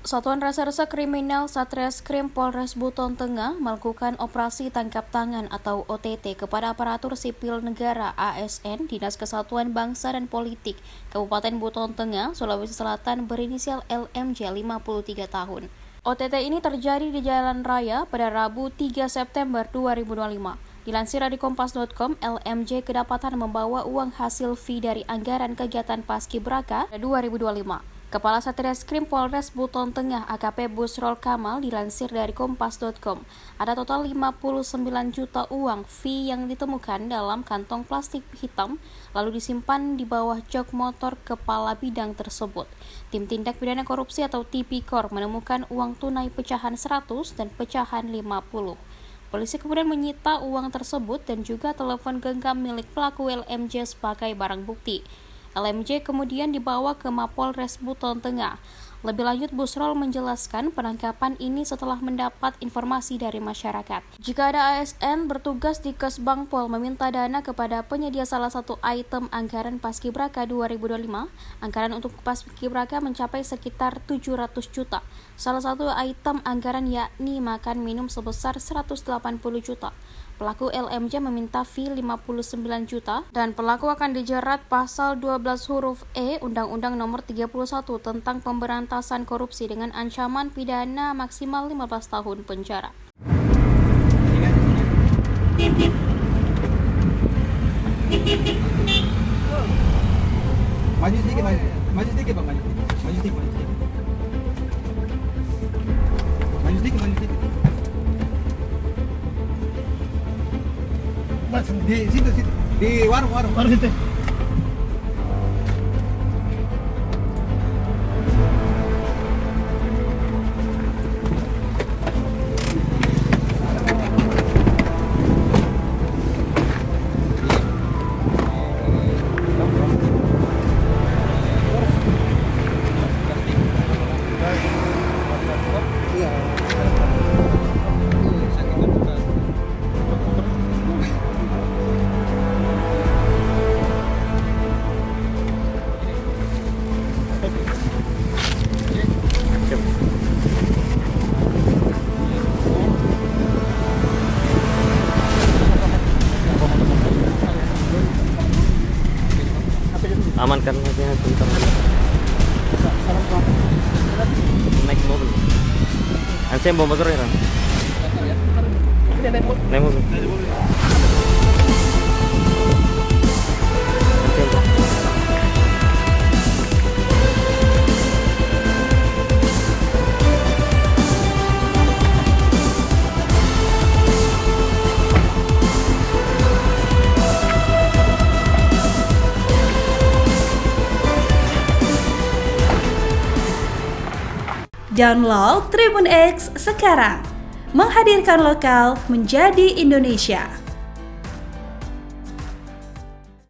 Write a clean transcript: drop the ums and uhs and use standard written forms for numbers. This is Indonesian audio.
Satuan Reserse Kriminal Satreskrim Polres Buton Tengah melakukan operasi tangkap tangan atau OTT kepada aparatur sipil negara ASN Dinas Kesatuan Bangsa dan Politik Kabupaten Buton Tengah, Sulawesi Selatan berinisial LMJ 53 tahun. OTT ini terjadi di Jalan Raya pada Rabu 3 September 2025. Dilansir dari Kompas.com, LMJ kedapatan membawa uang hasil fee dari anggaran kegiatan Paskibraka 2025. Kepala Satreskrim Polres Buton Tengah AKP Busrol Kamal dilansir dari Kompas.com, ada total 59 juta uang fee yang ditemukan dalam kantong plastik hitam lalu disimpan di bawah jok motor kepala bidang tersebut. Tim Tindak Pidana Korupsi atau Tipikor menemukan uang tunai pecahan 100 dan pecahan 50. Polisi kemudian menyita uang tersebut dan juga telepon genggam milik pelaku LMJ sebagai barang bukti. LMJ kemudian dibawa ke Mapolres Buton Tengah. Lebih lanjut, Busrol menjelaskan penangkapan ini setelah mendapat informasi dari masyarakat. Jika ada ASN bertugas di Kesbangpol meminta dana kepada penyedia salah satu item anggaran Paskibraka 2025, anggaran untuk Paskibraka mencapai sekitar 700 juta. Salah satu item anggaran yakni makan minum sebesar 180 juta. Pelaku LMJ meminta fee 59 juta dan pelaku akan dijerat pasal 12 huruf E Undang-Undang Nomor 31 tentang Pemberantasan Korupsi dengan ancaman pidana maksimal 15 tahun penjara. Maju sedikit, maju sedikit, Bang, maju sedikit. Maju sedikit. Di situ, di warung situ. Amankan aja bentar. Naik mobil. Anse bawa motor ya? Naik mobil. Download Tribun X sekarang, menghadirkan lokal menjadi Indonesia.